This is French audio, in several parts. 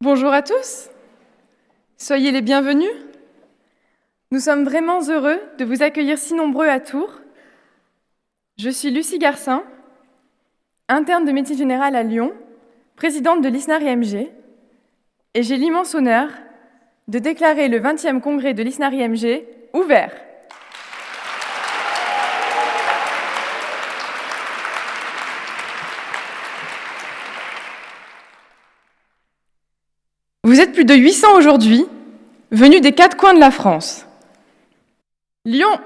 Bonjour à tous, soyez les bienvenus. Nous sommes vraiment heureux de vous accueillir si nombreux à Tours. Je suis Lucie Garcin, interne de médecine générale à Lyon, présidente de l'ISNAR-IMG, et j'ai l'immense honneur de déclarer le 20e congrès de l'ISNAR-IMG ouvert. Vous êtes plus de 800 aujourd'hui, venus des 4 coins de la France. Lyon,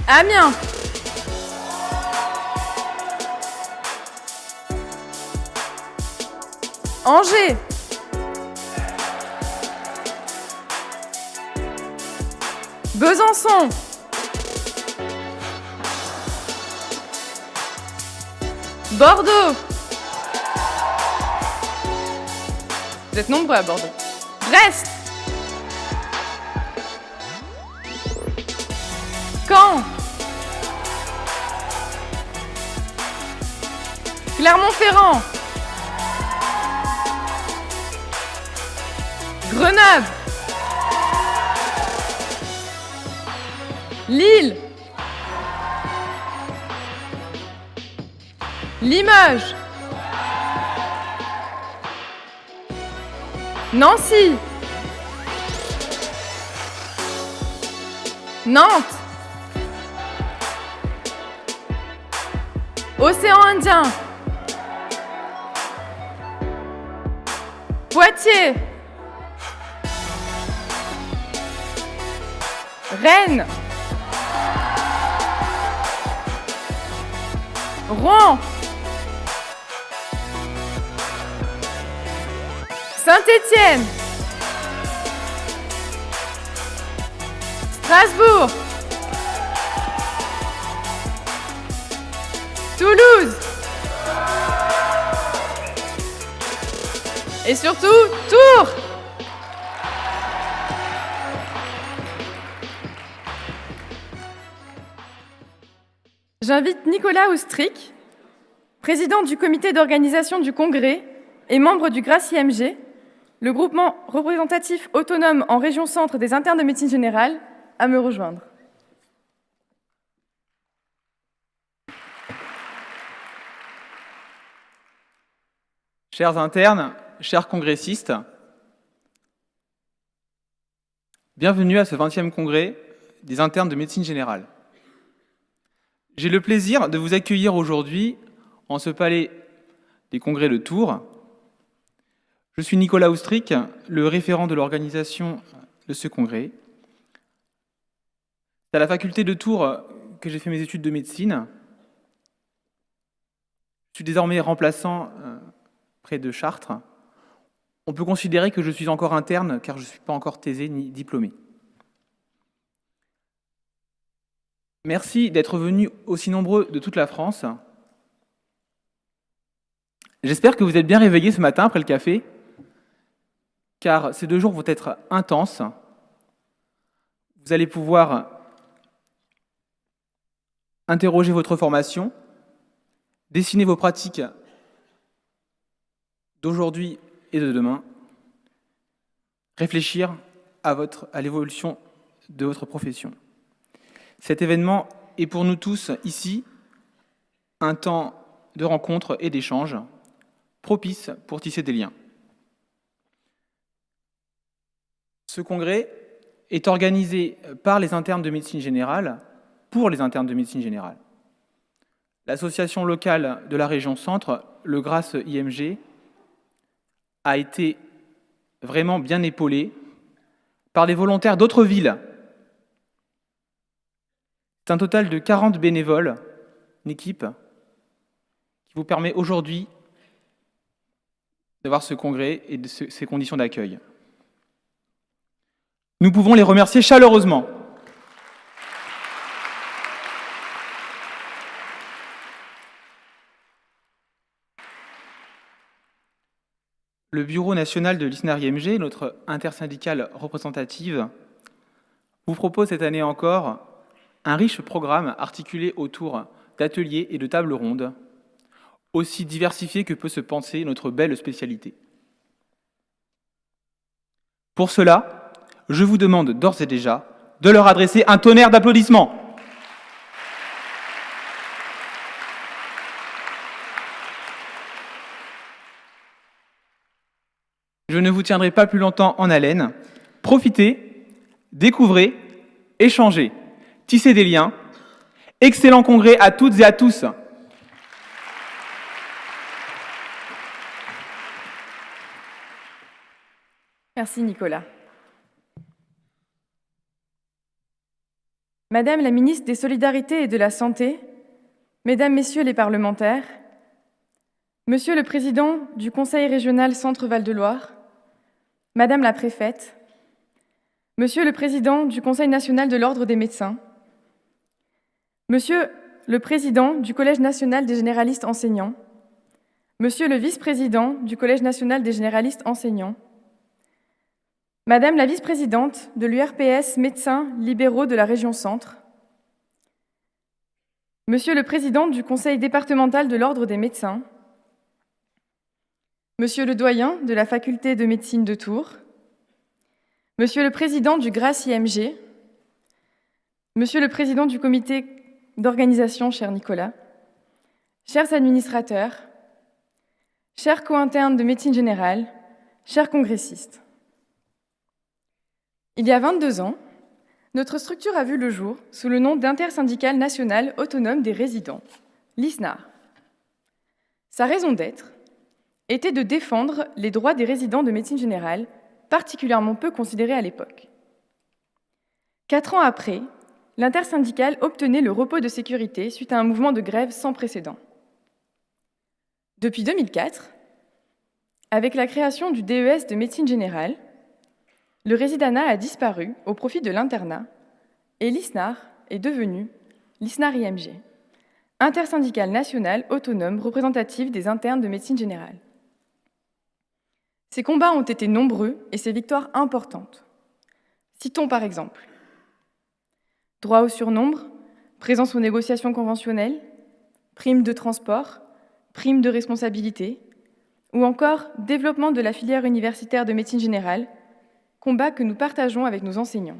Amiens, Angers, Besançon, Bordeaux. Vous êtes nombreux à Bordeaux. Brest, Caen, Clermont-Ferrand, Grenoble, Lille, Limoges, Nancy, Nantes, Océan Indien, Poitiers, Rennes, Rouen, Saint-Étienne, Strasbourg, Toulouse et surtout Tours. J'invite Nicolas Oustric, président du comité d'organisation du congrès et membre du GRACE-IMG, le groupement représentatif autonome en région centre des internes de médecine générale, à me rejoindre. Chers internes, chers congressistes, bienvenue à ce 20e congrès des internes de médecine générale. J'ai le plaisir de vous accueillir aujourd'hui en ce palais des congrès de Tours. Je suis Nicolas Oustric, le référent de l'organisation de ce congrès. C'est à la faculté de Tours que j'ai fait mes études de médecine. Je suis désormais remplaçant près de Chartres. On peut considérer que je suis encore interne car je ne suis pas encore thésé ni diplômé. Merci d'être venus aussi nombreux de toute la France. J'espère que vous êtes bien réveillés ce matin après le café, car ces 2 jours vont être intenses. Vous allez pouvoir interroger votre formation, dessiner vos pratiques d'aujourd'hui et de demain, réfléchir à l'évolution de votre profession. Cet événement est pour nous tous ici un temps de rencontre et d'échange propice pour tisser des liens. Ce congrès est organisé par les internes de médecine générale pour les internes de médecine générale. L'association locale de la région centre, le GRACE-IMG, a été vraiment bien épaulée par des volontaires d'autres villes. C'est un total de 40 bénévoles, une équipe, qui vous permet aujourd'hui d'avoir ce congrès et de ces conditions d'accueil. Nous pouvons les remercier chaleureusement. Le Bureau national de l'ISNAR-IMG, notre intersyndicale représentative, vous propose cette année encore un riche programme articulé autour d'ateliers et de tables rondes, aussi diversifiés que peut se penser notre belle spécialité. Pour cela, je vous demande d'ores et déjà de leur adresser un tonnerre d'applaudissements. Je ne vous tiendrai pas plus longtemps en haleine. Profitez, découvrez, échangez, tissez des liens. Excellent congrès à toutes et à tous. Merci Nicolas. Madame la ministre des Solidarités et de la Santé, Mesdames, Messieurs les parlementaires, Monsieur le Président du Conseil régional Centre-Val de Loire, Madame la Préfète, Monsieur le Président du Conseil national de l'Ordre des médecins, Monsieur le Président du Collège national des généralistes enseignants, Monsieur le Vice-président du Collège national des généralistes enseignants, Madame la vice-présidente de l'URPS Médecins libéraux de la région Centre, Monsieur le Président du Conseil départemental de l'Ordre des médecins, Monsieur le doyen de la Faculté de médecine de Tours, Monsieur le Président du GRACE IMG, Monsieur le Président du comité d'organisation, cher Nicolas, chers administrateurs, chers co-internes de médecine générale, chers congressistes. Il y a 22 ans, notre structure a vu le jour sous le nom d'Intersyndicale nationale autonome des résidents, l'ISNAR. Sa raison d'être était de défendre les droits des résidents de médecine générale, particulièrement peu considérés à l'époque. 4 ans après, l'intersyndicale obtenait le repos de sécurité suite à un mouvement de grève sans précédent. Depuis 2004, avec la création du DES de médecine générale, le résidanat a disparu au profit de l'internat et l'ISNAR est devenu l'ISNAR-IMG, intersyndicale nationale autonome représentative des internes de médecine générale. Ces combats ont été nombreux et ces victoires importantes. Citons par exemple droit au surnombre, présence aux négociations conventionnelles, prime de transport, prime de responsabilité, ou encore développement de la filière universitaire de médecine générale, combat que nous partageons avec nos enseignants.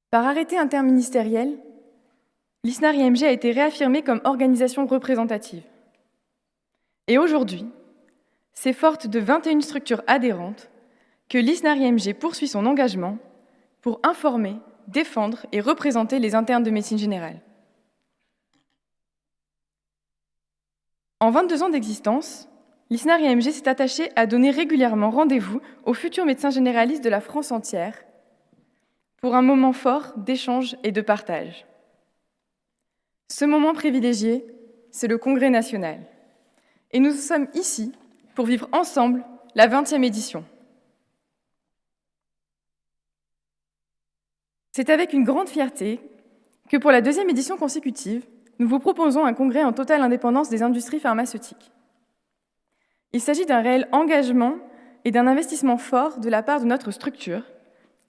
Par arrêté interministériel, l'ISNAR-IMG a été réaffirmée comme organisation représentative. Et aujourd'hui, c'est forte de 21 structures adhérentes que l'ISNAR-IMG poursuit son engagement pour informer, défendre et représenter les internes de médecine générale. En 22 ans d'existence, l'ISNAR-IMG s'est attaché à donner régulièrement rendez-vous aux futurs médecins généralistes de la France entière pour un moment fort d'échange et de partage. Ce moment privilégié, c'est le Congrès national. Et nous sommes ici pour vivre ensemble la 20e édition. C'est avec une grande fierté que pour la 2e édition consécutive, nous vous proposons un congrès en totale indépendance des industries pharmaceutiques. Il s'agit d'un réel engagement et d'un investissement fort de la part de notre structure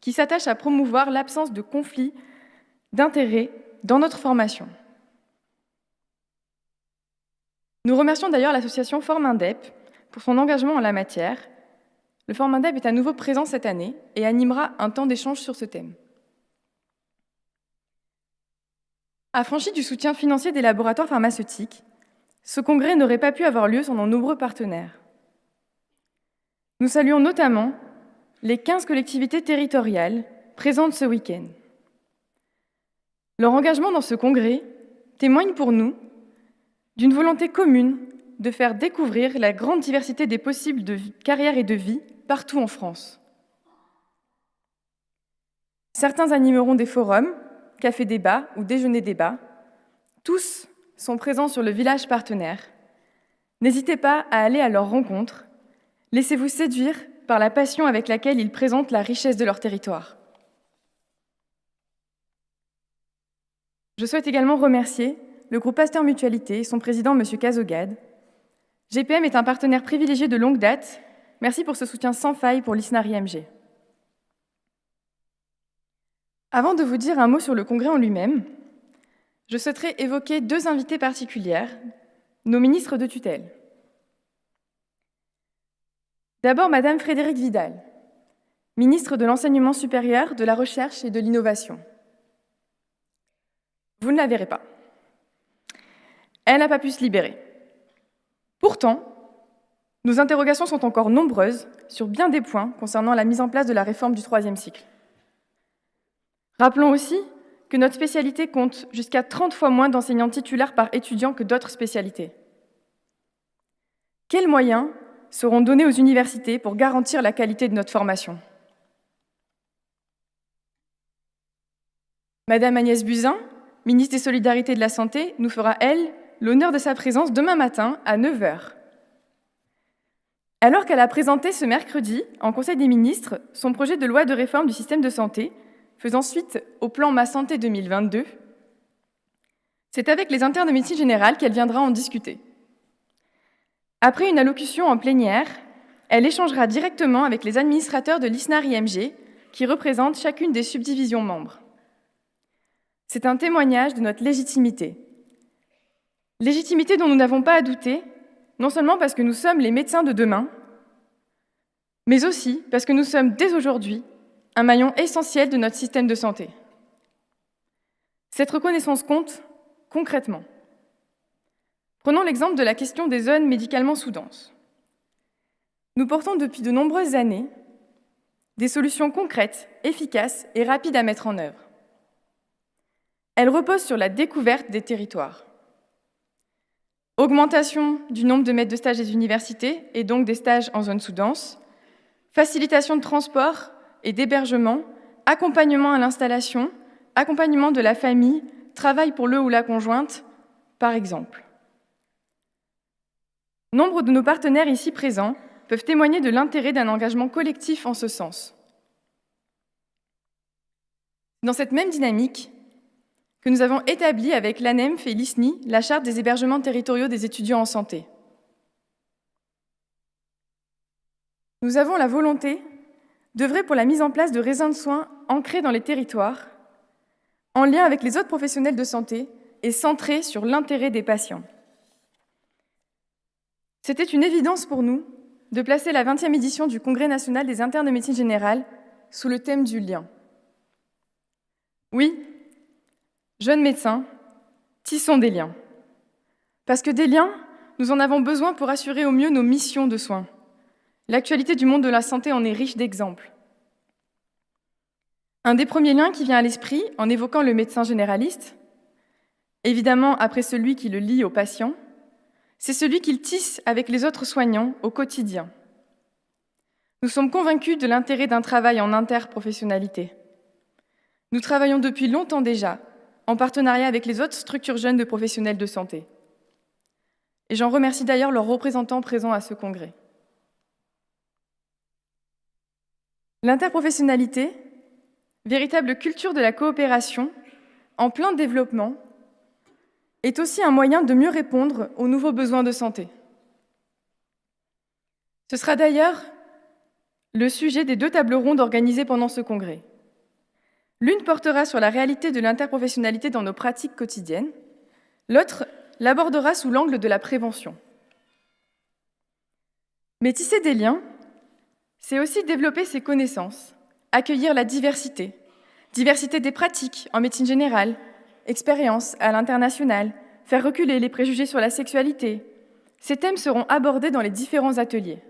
qui s'attache à promouvoir l'absence de conflits d'intérêts dans notre formation. Nous remercions d'ailleurs l'association Formindep pour son engagement en la matière. Le Formindep est à nouveau présent cette année et animera un temps d'échange sur ce thème. Affranchi du soutien financier des laboratoires pharmaceutiques, ce congrès n'aurait pas pu avoir lieu sans nos nombreux partenaires. Nous saluons notamment les 15 collectivités territoriales présentes ce week-end. Leur engagement dans ce congrès témoigne pour nous d'une volonté commune de faire découvrir la grande diversité des possibles de carrière et de vie partout en France. Certains animeront des forums, café-débat ou déjeuner-débat. Tous sont présents sur le village partenaire. N'hésitez pas à aller à leur rencontre. Laissez-vous séduire par la passion avec laquelle ils présentent la richesse de leur territoire. Je souhaite également remercier le groupe Pasteur Mutualité et son président, M. Cazogade. GPM est un partenaire privilégié de longue date. Merci pour ce soutien sans faille pour l'ISNAR-IMG. Avant de vous dire un mot sur le congrès en lui-même, je souhaiterais évoquer 2 invités particulières, nos ministres de tutelle. D'abord, Madame Frédérique Vidal, ministre de l'Enseignement supérieur, de la Recherche et de l'Innovation. Vous ne la verrez pas. Elle n'a pas pu se libérer. Pourtant, nos interrogations sont encore nombreuses sur bien des points concernant la mise en place de la réforme du 3e cycle. Rappelons aussi que notre spécialité compte jusqu'à 30 fois moins d'enseignants titulaires par étudiant que d'autres spécialités. Quels moyens seront donnés aux universités pour garantir la qualité de notre formation? Madame Agnès Buzyn, ministre des Solidarités et de la Santé, nous fera, elle, l'honneur de sa présence demain matin à 9h. Alors qu'elle a présenté ce mercredi, en Conseil des ministres, son projet de loi de réforme du système de santé, faisant suite au plan Ma Santé 2022, c'est avec les internes de médecine générale qu'elle viendra en discuter. Après une allocution en plénière, elle échangera directement avec les administrateurs de l'ISNAR-IMG, qui représentent chacune des subdivisions membres. C'est un témoignage de notre légitimité. Légitimité dont nous n'avons pas à douter, non seulement parce que nous sommes les médecins de demain, mais aussi parce que nous sommes dès aujourd'hui un maillon essentiel de notre système de santé. Cette reconnaissance compte concrètement. Prenons l'exemple de la question des zones médicalement sous-denses. Nous portons depuis de nombreuses années des solutions concrètes, efficaces et rapides à mettre en œuvre. Elles reposent sur la découverte des territoires. Augmentation du nombre de maîtres de stage des universités et donc des stages en zone sous-dense, facilitation de transport et d'hébergement, accompagnement à l'installation, accompagnement de la famille, travail pour le ou la conjointe, par exemple. Nombre de nos partenaires ici présents peuvent témoigner de l'intérêt d'un engagement collectif en ce sens. Dans cette même dynamique, que nous avons établi avec l'ANEMF et l'ISNI la charte des hébergements territoriaux des étudiants en santé. Nous avons la volonté d'œuvrer pour la mise en place de raisins de soins ancrés dans les territoires, en lien avec les autres professionnels de santé et centrés sur l'intérêt des patients. C'était une évidence pour nous de placer la 20e édition du Congrès national des internes de médecine générale sous le thème du lien. Oui, jeunes médecins, tissons des liens. Parce que des liens, nous en avons besoin pour assurer au mieux nos missions de soins. L'actualité du monde de la santé en est riche d'exemples. Un des premiers liens qui vient à l'esprit en évoquant le médecin généraliste, évidemment après celui qui le lie au patient, c'est celui qu'il tisse avec les autres soignants au quotidien. Nous sommes convaincus de l'intérêt d'un travail en interprofessionnalité. Nous travaillons depuis longtemps déjà en partenariat avec les autres structures jeunes de professionnels de santé. Et j'en remercie d'ailleurs leurs représentants présents à ce congrès. L'interprofessionnalité, véritable culture de la coopération, en plein développement, est aussi un moyen de mieux répondre aux nouveaux besoins de santé. Ce sera d'ailleurs le sujet des 2 tables rondes organisées pendant ce congrès. L'une portera sur la réalité de l'interprofessionnalité dans nos pratiques quotidiennes, l'autre l'abordera sous l'angle de la prévention. Mais tisser des liens, c'est aussi développer ses connaissances, accueillir la diversité des pratiques en médecine générale, expériences à l'international, faire reculer les préjugés sur la sexualité. Ces thèmes seront abordés dans les différents ateliers.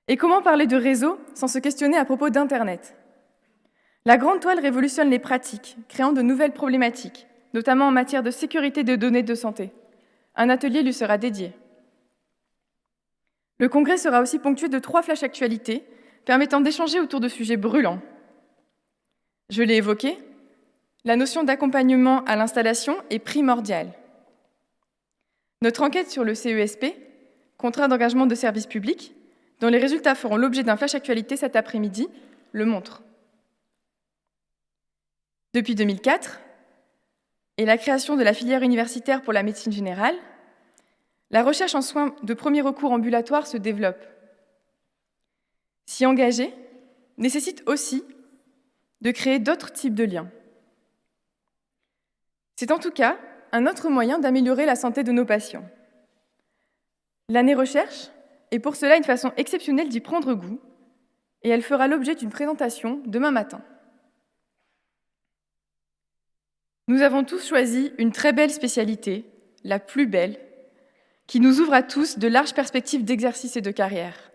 Et comment parler de réseau sans se questionner à propos d'Internet ? La grande toile révolutionne les pratiques, créant de nouvelles problématiques, notamment en matière de sécurité des données de santé. Un atelier lui sera dédié. Le congrès sera aussi ponctué de 3 flashs actualités, permettant d'échanger autour de sujets brûlants. Je l'ai évoqué, la notion d'accompagnement à l'installation est primordiale. Notre enquête sur le CESP, contrat d'engagement de service public, dont les résultats feront l'objet d'un flash actualité cet après-midi, le montre. Depuis 2004, et la création de la filière universitaire pour la médecine générale, la recherche en soins de premier recours ambulatoire se développe. S'y engager nécessite aussi de créer d'autres types de liens. C'est en tout cas un autre moyen d'améliorer la santé de nos patients. L'année recherche est pour cela une façon exceptionnelle d'y prendre goût, et elle fera l'objet d'une présentation demain matin. Nous avons tous choisi une très belle spécialité, la plus belle, qui nous ouvre à tous de larges perspectives d'exercice et de carrière.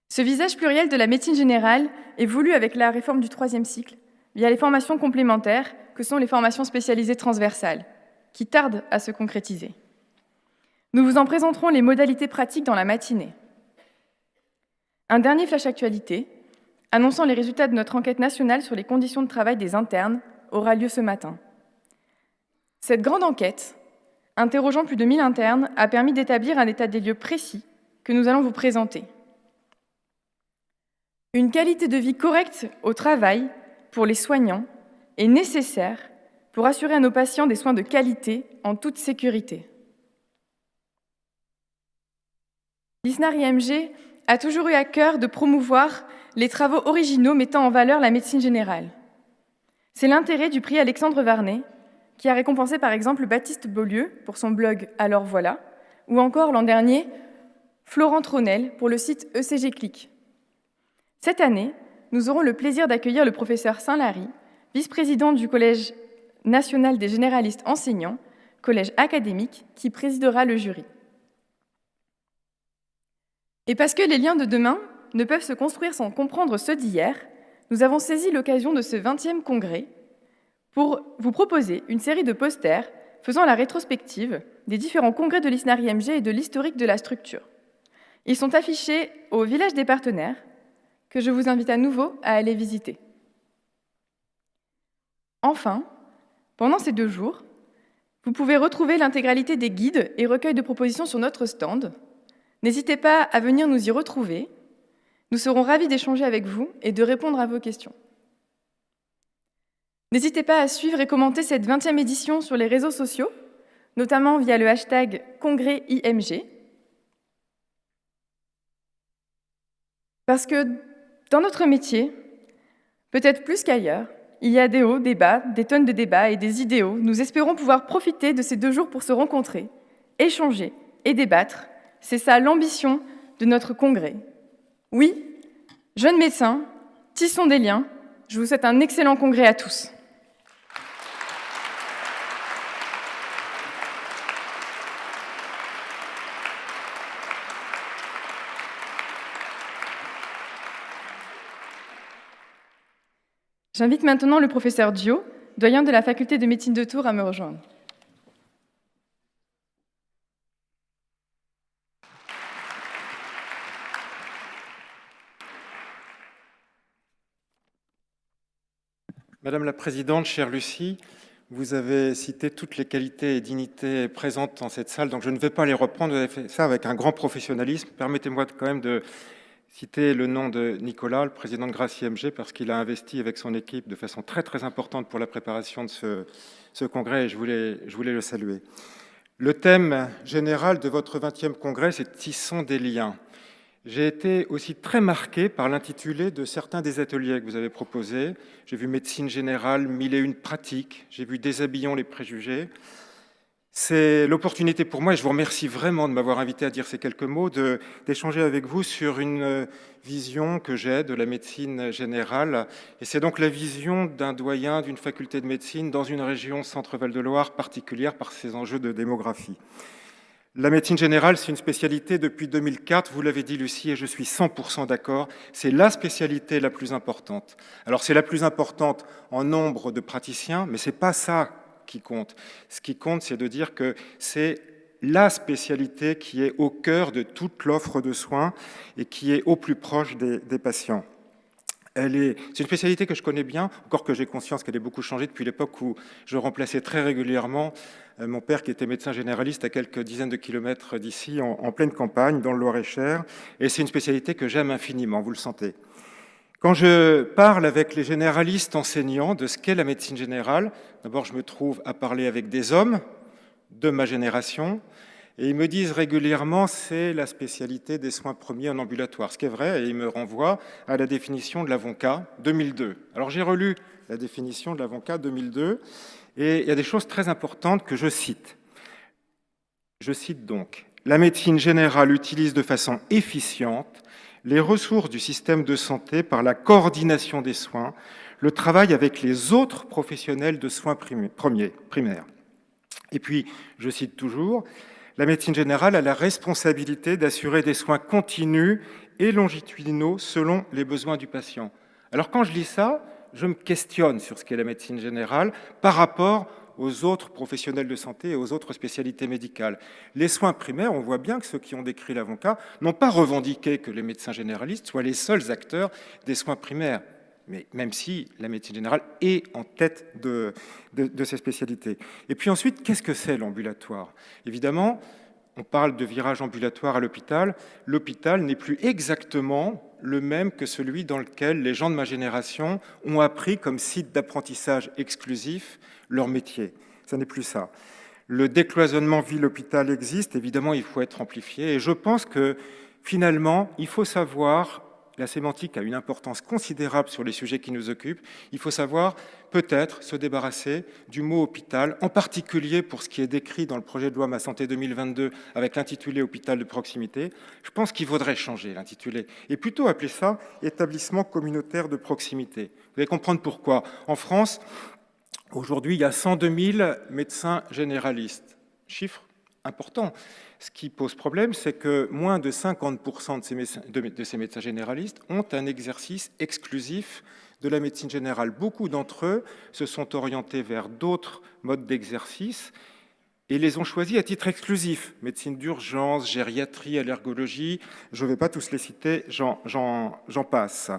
Ce visage pluriel de la médecine générale est voulu avec la réforme du 3e cycle, via les formations complémentaires que sont les formations spécialisées transversales, qui tardent à se concrétiser. Nous vous en présenterons les modalités pratiques dans la matinée. Un dernier flash actualité, annonçant les résultats de notre enquête nationale sur les conditions de travail des internes, aura lieu ce matin. Cette grande enquête, interrogeant plus de 1000 internes, a permis d'établir un état des lieux précis que nous allons vous présenter. Une qualité de vie correcte au travail pour les soignants est nécessaire pour assurer à nos patients des soins de qualité en toute sécurité. L'ISNAR-IMG a toujours eu à cœur de promouvoir les travaux originaux mettant en valeur la médecine générale. C'est l'intérêt du prix Alexandre Varnet, qui a récompensé par exemple Baptiste Beaulieu pour son blog Alors voilà, ou encore l'an dernier Florent Tronel pour le site ECG Click. Cette année, nous aurons le plaisir d'accueillir le professeur Saint-Lary, vice-président du Collège national des généralistes enseignants, collège académique, qui présidera le jury. Et parce que les liens de demain ne peuvent se construire sans comprendre ceux d'hier, nous avons saisi l'occasion de ce 20e congrès pour vous proposer une série de posters faisant la rétrospective des différents congrès de l'ISNAR-IMG et de l'historique de la structure. Ils sont affichés au village des partenaires, que je vous invite à nouveau à aller visiter. Enfin, pendant ces 2 jours, vous pouvez retrouver l'intégralité des guides et recueils de propositions sur notre stand. N'hésitez pas à venir nous y retrouver. Nous serons ravis d'échanger avec vous et de répondre à vos questions. N'hésitez pas à suivre et commenter cette 20e édition sur les réseaux sociaux, notamment via le hashtag #CongrèsIMG. Parce que dans notre métier, peut-être plus qu'ailleurs, il y a des hauts, des bas, des tonnes de débats et des idéaux. Nous espérons pouvoir profiter de ces 2 jours pour se rencontrer, échanger et débattre. C'est ça l'ambition de notre congrès. Oui, jeunes médecins, tissons des liens. Je vous souhaite un excellent congrès à tous. J'invite maintenant le professeur Dio, doyen de la faculté de médecine de Tours, à me rejoindre. Madame la Présidente, chère Lucie, vous avez cité toutes les qualités et dignités présentes dans cette salle, donc je ne vais pas les reprendre, vous avez fait ça avec un grand professionnalisme. Permettez-moi quand même de citer le nom de Nicolas, le président de Grasse IMG, parce qu'il a investi avec son équipe de façon très très importante pour la préparation de ce congrès, et je voulais le saluer. Le thème général de votre 20e congrès, c'est « Tissons des liens ». J'ai été aussi très marqué par l'intitulé de certains des ateliers que vous avez proposés. J'ai vu médecine générale, 1001 pratiques, j'ai vu déshabillons les préjugés. C'est l'opportunité pour moi, et je vous remercie vraiment de m'avoir invité à dire ces quelques mots, d'échanger avec vous sur une vision que j'ai de la médecine générale. Et c'est donc la vision d'un doyen d'une faculté de médecine dans une région Centre-Val de Loire particulière par ses enjeux de démographie. La médecine générale, c'est une spécialité depuis 2004, vous l'avez dit Lucie, et je suis 100% d'accord, c'est la spécialité la plus importante. Alors c'est la plus importante en nombre de praticiens, mais ce n'est pas ça qui compte. Ce qui compte, c'est de dire que c'est la spécialité qui est au cœur de toute l'offre de soins et qui est au plus proche des patients. C'est une spécialité que je connais bien, encore que j'ai conscience qu'elle ait beaucoup changé depuis l'époque où je remplaçais très régulièrement mon père qui était médecin généraliste à quelques dizaines de kilomètres d'ici, en pleine campagne, dans le Loir-et-Cher. Et c'est une spécialité que j'aime infiniment, vous le sentez. Quand je parle avec les généralistes enseignants de ce qu'est la médecine générale, d'abord je me trouve à parler avec des hommes de ma génération, Et ils me disent régulièrement, c'est la spécialité des soins premiers en ambulatoire. Ce qui est vrai, et ils me renvoient à la définition de l'AVONCA 2002. Alors j'ai relu la définition de l'AVONCA 2002, et il y a des choses très importantes que je cite. Je cite donc, « La médecine générale utilise de façon efficiente les ressources du système de santé par la coordination des soins, le travail avec les autres professionnels de soins primaires. » Et puis, je cite toujours, « La médecine générale a la responsabilité d'assurer des soins continus et longitudinaux selon les besoins du patient. » Alors quand je lis ça, je me questionne sur ce qu'est la médecine générale par rapport aux autres professionnels de santé et aux autres spécialités médicales. Les soins primaires, on voit bien que ceux qui ont décrit l'AVONCA n'ont pas revendiqué que les médecins généralistes soient les seuls acteurs des soins primaires, mais même si la médecine générale est en tête de ces spécialités. Et puis ensuite, qu'est-ce que c'est l'ambulatoire ? Évidemment, on parle de virage ambulatoire à l'hôpital. L'hôpital n'est plus exactement le même que celui dans lequel les gens de ma génération ont appris comme site d'apprentissage exclusif leur métier. Ça n'est plus ça. Le décloisonnement ville-hôpital existe, évidemment, il faut être amplifié. Et je pense que, finalement, il faut savoir, la sémantique a une importance considérable sur les sujets qui nous occupent, il faut savoir peut-être se débarrasser du mot hôpital, en particulier pour ce qui est décrit dans le projet de loi Ma Santé 2022 avec l'intitulé hôpital de proximité. Je pense qu'il faudrait changer l'intitulé et plutôt appeler ça établissement communautaire de proximité. Vous allez comprendre pourquoi. En France, aujourd'hui, il y a 102 000 médecins généralistes. Chiffre important. Ce qui pose problème, c'est que moins de 50% de ces médecins généralistes ont un exercice exclusif de la médecine générale. Beaucoup d'entre eux se sont orientés vers d'autres modes d'exercice et les ont choisis à titre exclusif. Médecine d'urgence, gériatrie, allergologie, je ne vais pas tous les citer, j'en passe.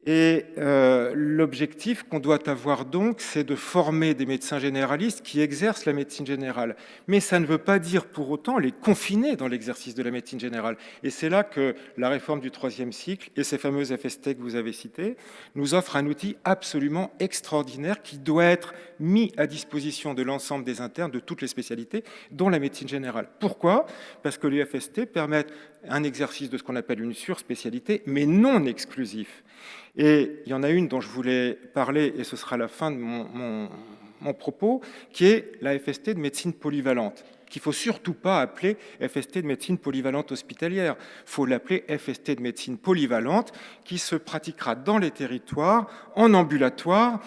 Et l'objectif qu'on doit avoir donc, c'est de former des médecins généralistes qui exercent la médecine générale. Mais ça ne veut pas dire pour autant les confiner dans l'exercice de la médecine générale. Et c'est là que la réforme du 3e cycle et ces fameuses FST que vous avez citées nous offrent un outil absolument extraordinaire qui doit être mis à disposition de l'ensemble des internes de toutes les spécialités, dont la médecine générale. Pourquoi ? Parce que les FST permettent un exercice de ce qu'on appelle une surspécialité, mais non exclusif. Et il y en a une dont je voulais parler, et ce sera la fin de mon propos, qui est la FST de médecine polyvalente, qu'il ne faut surtout pas appeler FST de médecine polyvalente hospitalière. Il faut l'appeler FST de médecine polyvalente, qui se pratiquera dans les territoires, en ambulatoire,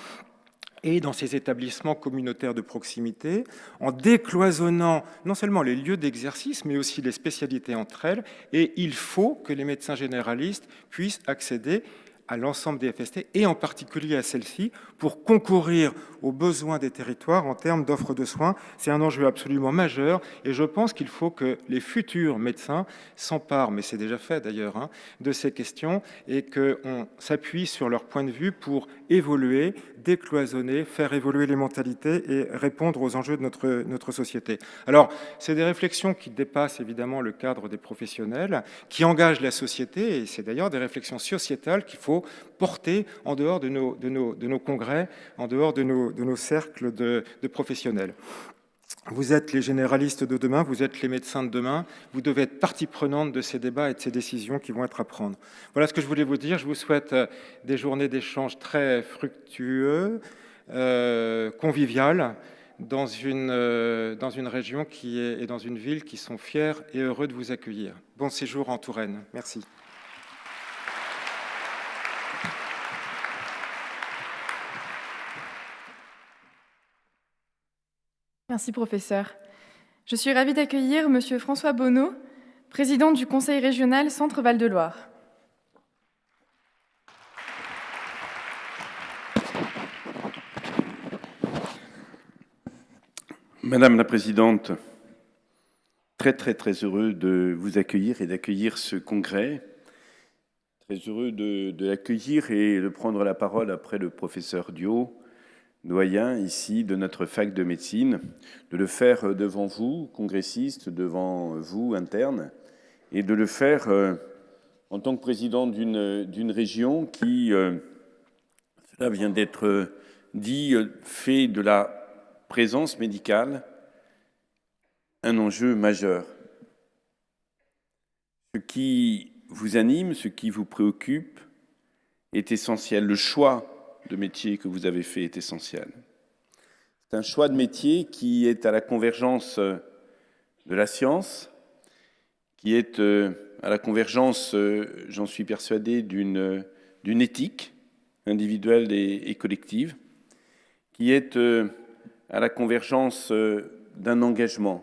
et dans ces établissements communautaires de proximité, en décloisonnant non seulement les lieux d'exercice, mais aussi les spécialités entre elles. Et il faut que les médecins généralistes puissent accéder à l'ensemble des FST, et en particulier à celle-ci, pour concourir aux besoins des territoires en termes d'offres de soins. C'est un enjeu absolument majeur, et je pense qu'il faut que les futurs médecins s'emparent, mais c'est déjà fait d'ailleurs, de ces questions, et qu'on s'appuie sur leur point de vue pour évoluer, décloisonner, faire évoluer les mentalités et répondre aux enjeux de notre société. Alors, c'est des réflexions qui dépassent évidemment le cadre des professionnels, qui engagent la société, et c'est d'ailleurs des réflexions sociétales qu'il faut porter en dehors de nos congrès, en dehors de nos cercles de professionnels. Vous êtes les généralistes de demain, vous êtes les médecins de demain, vous devez être partie prenante de ces débats et de ces décisions qui vont être à prendre. Voilà ce que je voulais vous dire. Je vous souhaite des journées d'échange très fructueux, conviviales, dans une région et dans une ville qui sont fiers et heureux de vous accueillir. Bon séjour en Touraine. Merci. Merci, professeur. Je suis ravie d'accueillir Monsieur François Bonneau, président du Conseil régional Centre-Val de Loire. Madame la Présidente, très heureux de vous accueillir et d'accueillir ce congrès. Très heureux de l'accueillir et de prendre la parole après le professeur Diot, doyen ici de notre fac de médecine, de le faire devant vous, congressistes, devant vous, internes, et de le faire en tant que président d'une région qui, cela vient d'être dit, fait de la présence médicale un enjeu majeur. Ce qui vous anime, ce qui vous préoccupe est essentiel. Le choix de métier que vous avez fait est essentiel. C'est un choix de métier qui est à la convergence de la science, qui est à la convergence, j'en suis persuadé, d'une éthique individuelle et collective, qui est à la convergence d'un engagement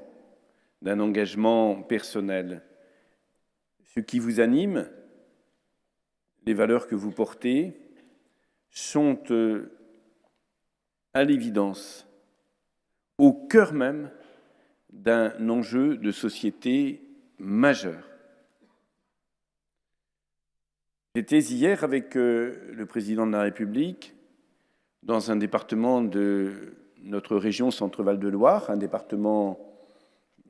personnel. Ce qui vous anime, les valeurs que vous portez, sont à l'évidence au cœur même d'un enjeu de société majeur. J'étais hier avec le président de la République dans un département de notre région Centre-Val de Loire, un département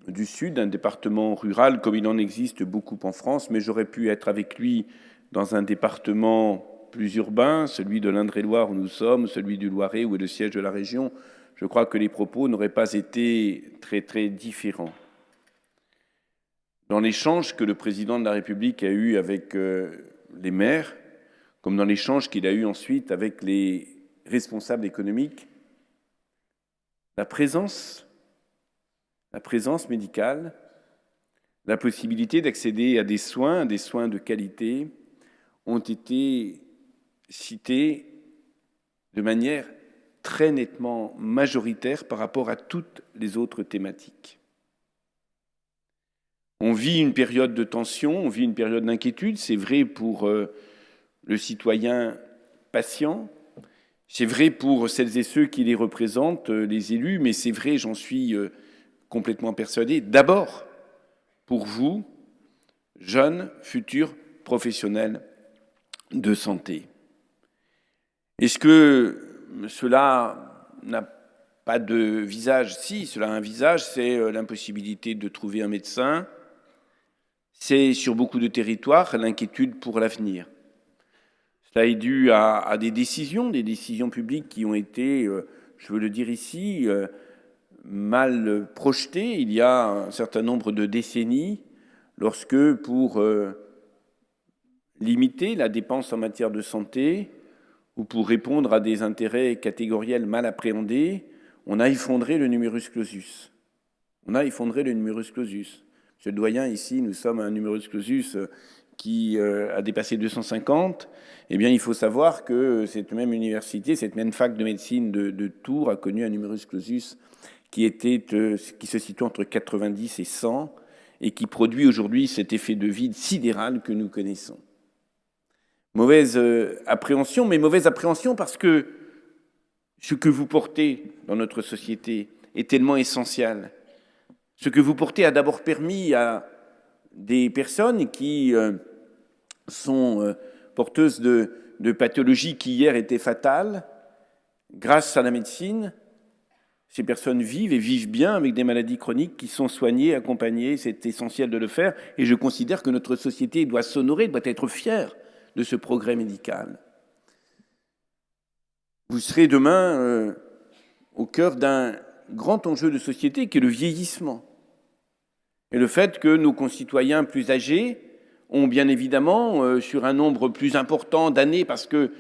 du Sud, un département rural comme il en existe beaucoup en France, mais j'aurais pu être avec lui dans un département plus urbain, celui de l'Indre-et-Loire où nous sommes, celui du Loiret où est le siège de la région. Je crois que les propos n'auraient pas été très, très différents. Dans l'échange que le président de la République a eu avec les maires, comme dans l'échange qu'il a eu ensuite avec les responsables économiques, la présence médicale, la possibilité d'accéder à des soins de qualité, ont été cités de manière très nettement majoritaire par rapport à toutes les autres thématiques. On vit une période de tension, on vit une période d'inquiétude, c'est vrai pour le citoyen patient, c'est vrai pour celles et ceux qui les représentent, les élus, mais c'est vrai, j'en suis complètement persuadé, d'abord pour vous, jeunes, futurs professionnels de santé. Est-ce que cela n'a pas de visage? Si, cela a un visage, c'est l'impossibilité de trouver un médecin, c'est sur beaucoup de territoires l'inquiétude pour l'avenir. Cela est dû à des décisions publiques qui ont été, je veux le dire ici, mal projetées il y a un certain nombre de décennies, lorsque pour limiter la dépense en matière de santé ou pour répondre à des intérêts catégoriels mal appréhendés, on a effondré le numerus clausus. Monsieur le doyen, ici, nous sommes à un numerus clausus qui a dépassé 250. Eh bien, il faut savoir que cette même université, cette même fac de médecine de Tours a connu un numerus clausus qui se situe entre 90 et 100 et qui produit aujourd'hui cet effet de vide sidéral que nous connaissons. Mauvaise appréhension, mais mauvaise appréhension parce que ce que vous portez dans notre société est tellement essentiel. Ce que vous portez a d'abord permis à des personnes qui sont porteuses de pathologies qui hier étaient fatales, grâce à la médecine, ces personnes vivent et vivent bien avec des maladies chroniques qui sont soignées, accompagnées, c'est essentiel de le faire, et je considère que notre société doit s'honorer, doit être fière de ce progrès médical. Vous serez demain au cœur d'un grand enjeu de société qui est le vieillissement. Et le fait que nos concitoyens plus âgés ont bien évidemment, sur un nombre plus important d'années, parce que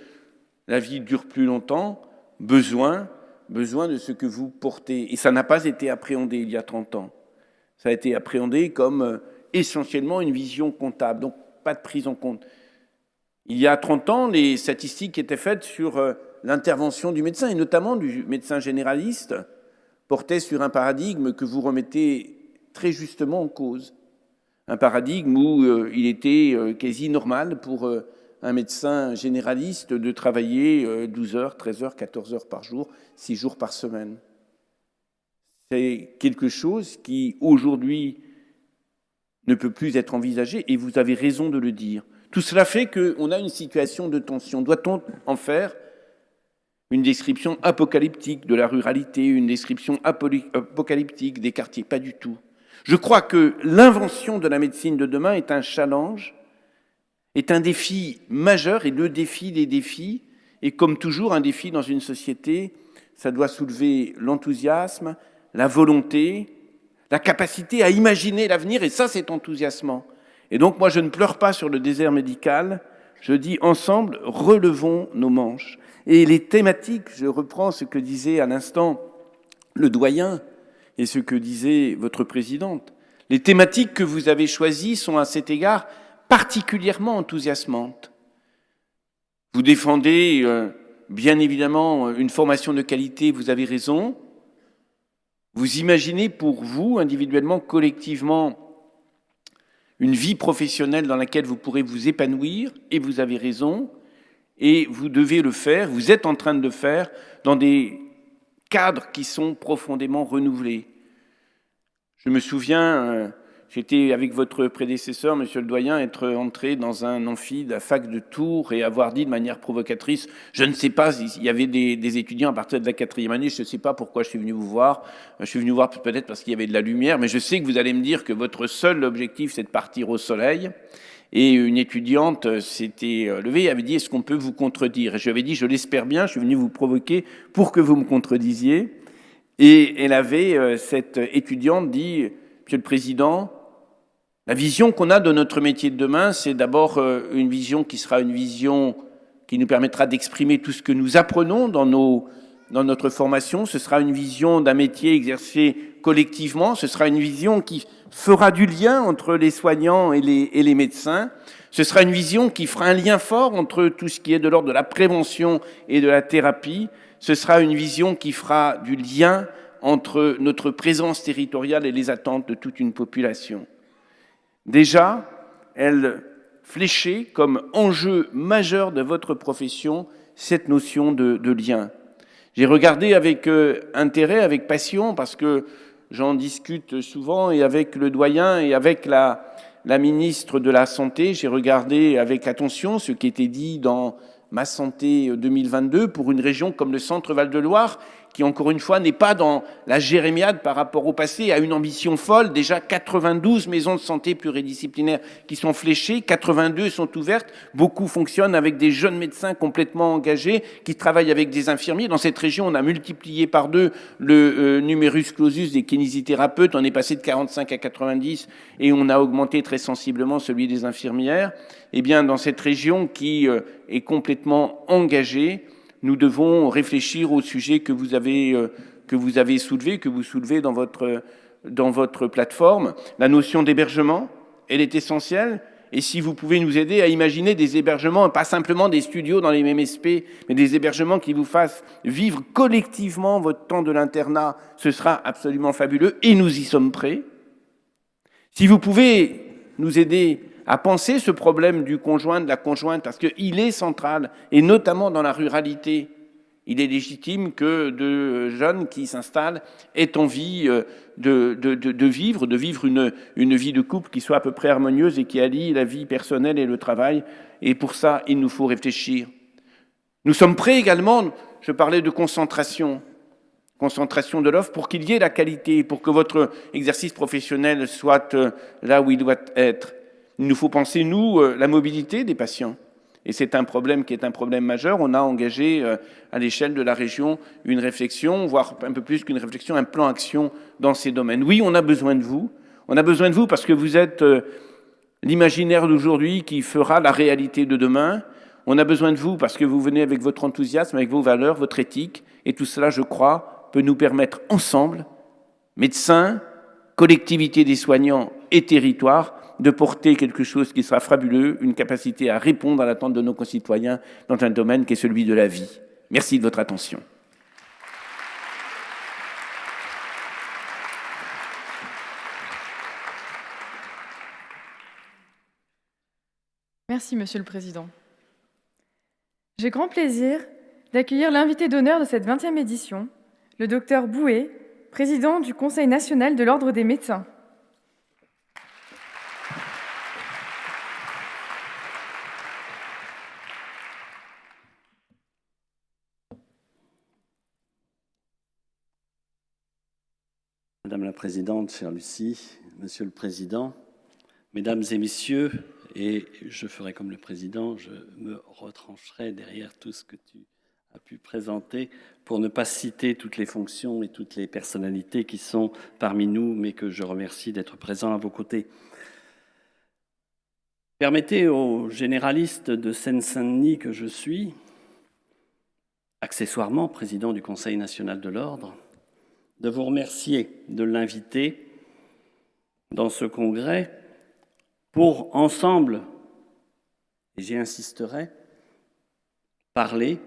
la vie dure plus longtemps, besoin de ce que vous portez. Et ça n'a pas été appréhendé il y a 30 ans. Ça a été appréhendé comme essentiellement une vision comptable, donc pas de prise en compte. Il y a 30 ans, les statistiques étaient faites sur l'intervention du médecin, et notamment du médecin généraliste, portaient sur un paradigme que vous remettez très justement en cause. Un paradigme où il était quasi normal pour un médecin généraliste de travailler 12 heures, 13 heures, 14 heures par jour, 6 jours par semaine. C'est quelque chose qui, aujourd'hui, ne peut plus être envisagé, et vous avez raison de le dire. Tout cela fait qu'on a une situation de tension. Doit-on en faire une description apocalyptique de la ruralité, une description apocalyptique des quartiers? Pas du tout. Je crois que l'invention de la médecine de demain est un challenge, est un défi majeur, et le défi des défis, et comme toujours un défi dans une société, ça doit soulever l'enthousiasme, la volonté, la capacité à imaginer l'avenir, et ça, c'est enthousiasmant. Et donc, moi, je ne pleure pas sur le désert médical, je dis ensemble, relevons nos manches. Et les thématiques, je reprends ce que disait à l'instant le doyen et ce que disait votre présidente, les thématiques que vous avez choisies sont à cet égard particulièrement enthousiasmantes. Vous défendez bien évidemment une formation de qualité, vous avez raison. Vous imaginez pour vous, individuellement, collectivement, une vie professionnelle dans laquelle vous pourrez vous épanouir, et vous avez raison, et vous devez le faire, vous êtes en train de le faire, dans des cadres qui sont profondément renouvelés. Je me souviens, j'étais avec votre prédécesseur, monsieur le doyen, être entré dans un amphi de la fac de Tours et avoir dit de manière provocatrice, je ne sais pas, il y avait des étudiants à partir de la 4e année, je ne sais pas pourquoi je suis venu vous voir. Je suis venu vous voir peut-être parce qu'il y avait de la lumière, mais je sais que vous allez me dire que votre seul objectif, c'est de partir au soleil. Et une étudiante s'était levée et avait dit, est-ce qu'on peut vous contredire? Et je lui avais dit, je l'espère bien, je suis venu vous provoquer pour que vous me contredisiez. Et elle avait, cette étudiante, dit, Monsieur le Président, la vision qu'on a de notre métier de demain, c'est d'abord une vision qui sera une vision qui nous permettra d'exprimer tout ce que nous apprenons dans notre formation. Ce sera une vision d'un métier exercé collectivement. Ce sera une vision qui fera du lien entre les soignants et les médecins. Ce sera une vision qui fera un lien fort entre tout ce qui est de l'ordre de la prévention et de la thérapie. Ce sera une vision qui fera du lien entre notre présence territoriale et les attentes de toute une population. Déjà, elle fléchait comme enjeu majeur de votre profession cette notion de lien. J'ai regardé avec intérêt, avec passion, parce que j'en discute souvent, et avec le doyen et avec la ministre de la Santé, j'ai regardé avec attention ce qui était dit dans Ma Santé 2022 pour une région comme le Centre-Val de Loire, qui encore une fois n'est pas dans la jérémiade par rapport au passé, a une ambition folle. Déjà 92 maisons de santé pluridisciplinaires qui sont fléchées, 82 sont ouvertes, beaucoup fonctionnent avec des jeunes médecins complètement engagés qui travaillent avec des infirmiers. Dans cette région, on a multiplié par 2 le numerus clausus des kinésithérapeutes, on est passé de 45 à 90 et on a augmenté très sensiblement celui des infirmières. Eh bien, dans cette région qui est complètement engagée, nous devons réfléchir au sujet que vous avez soulevé, que vous soulevez dans votre plateforme. La notion d'hébergement, elle est essentielle. Et si vous pouvez nous aider à imaginer des hébergements, pas simplement des studios dans les MSP, mais des hébergements qui vous fassent vivre collectivement votre temps de l'internat, ce sera absolument fabuleux et nous y sommes prêts. Si vous pouvez nous aider à penser ce problème du conjoint, de la conjointe, parce qu'il est central, et notamment dans la ruralité, il est légitime que de jeunes qui s'installent aient envie de vivre une vie de couple qui soit à peu près harmonieuse et qui allie la vie personnelle et le travail. Et pour ça, il nous faut réfléchir. Nous sommes prêts également, je parlais de concentration de l'offre, pour qu'il y ait la qualité, pour que votre exercice professionnel soit là où il doit être. Il nous faut penser, nous, la mobilité des patients. Et c'est un problème qui est un problème majeur. On a engagé à l'échelle de la région une réflexion, voire un peu plus qu'une réflexion, un plan action dans ces domaines. Oui, on a besoin de vous. On a besoin de vous parce que vous êtes l'imaginaire d'aujourd'hui qui fera la réalité de demain. On a besoin de vous parce que vous venez avec votre enthousiasme, avec vos valeurs, votre éthique. Et tout cela, je crois, peut nous permettre ensemble, médecins, collectivités des soignants et territoires, de porter quelque chose qui sera fabuleux, une capacité à répondre à l'attente de nos concitoyens dans un domaine qui est celui de la vie. Merci de votre attention. Merci, Monsieur le Président. J'ai grand plaisir d'accueillir l'invité d'honneur de cette 20e édition, le Dr Bouet, président du Conseil national de l'Ordre des médecins. Madame la Présidente, chère Lucie, Monsieur le Président, Mesdames et Messieurs, et je ferai comme le Président, je me retrancherai derrière tout ce que tu a pu présenter, pour ne pas citer toutes les fonctions et toutes les personnalités qui sont parmi nous, mais que je remercie d'être présents à vos côtés. Permettez aux généralistes de Seine-Saint-Denis que je suis, accessoirement président du Conseil national de l'Ordre, de vous remercier de l'inviter dans ce congrès pour ensemble, et j'y insisterai, parler,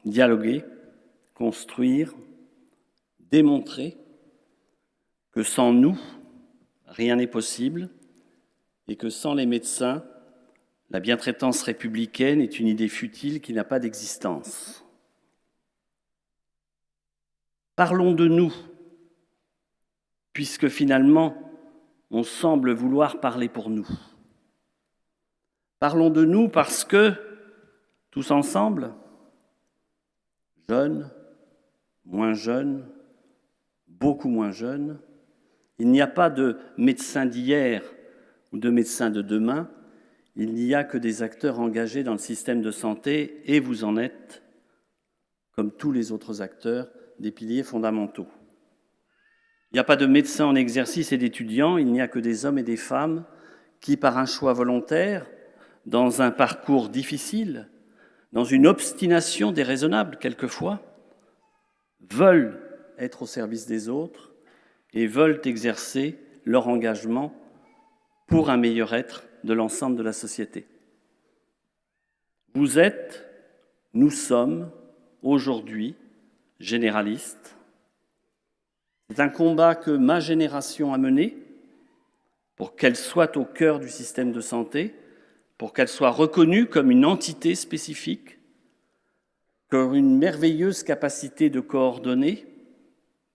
dialoguer, construire, démontrer que sans nous, rien n'est possible et que sans les médecins, la bientraitance républicaine est une idée futile qui n'a pas d'existence. Parlons de nous, puisque finalement, on semble vouloir parler pour nous. Parlons de nous parce que, tous ensemble, jeunes, moins jeunes, beaucoup moins jeunes, il n'y a pas de médecins d'hier ou de médecins de demain, il n'y a que des acteurs engagés dans le système de santé et vous en êtes, comme tous les autres acteurs, des piliers fondamentaux. Il n'y a pas de médecins en exercice et d'étudiants, il n'y a que des hommes et des femmes qui, par un choix volontaire, dans un parcours difficile, dans une obstination déraisonnable quelquefois, veulent être au service des autres et veulent exercer leur engagement pour un meilleur être de l'ensemble de la société. Vous êtes, nous sommes, aujourd'hui, généralistes. C'est un combat que ma génération a mené pour qu'elle soit au cœur du système de santé, pour qu'elle soit reconnue comme une entité spécifique, comme une merveilleuse capacité de coordonner,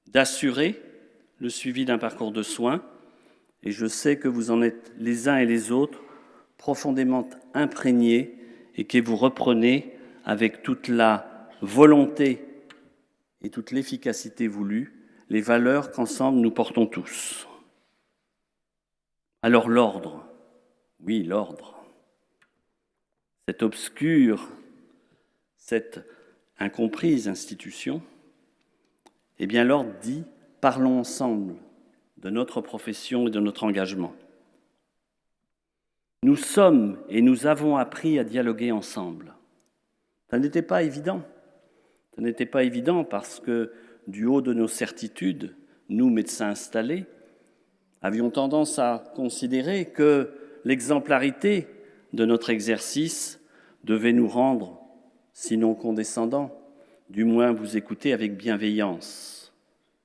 d'assurer le suivi d'un parcours de soins. Et je sais que vous en êtes les uns et les autres profondément imprégnés et que vous reprenez avec toute la volonté et toute l'efficacité voulue les valeurs qu'ensemble nous portons tous. Alors l'ordre, oui l'ordre, cette obscure, cette incomprise institution, eh bien l'ordre dit « parlons ensemble de notre profession et de notre engagement ». Nous sommes et nous avons appris à dialoguer ensemble. Ça n'était pas évident. Ça n'était pas évident parce que, du haut de nos certitudes, nous, médecins installés, avions tendance à considérer que l'exemplarité de notre exercice devait nous rendre, sinon condescendants, du moins vous écouter avec bienveillance.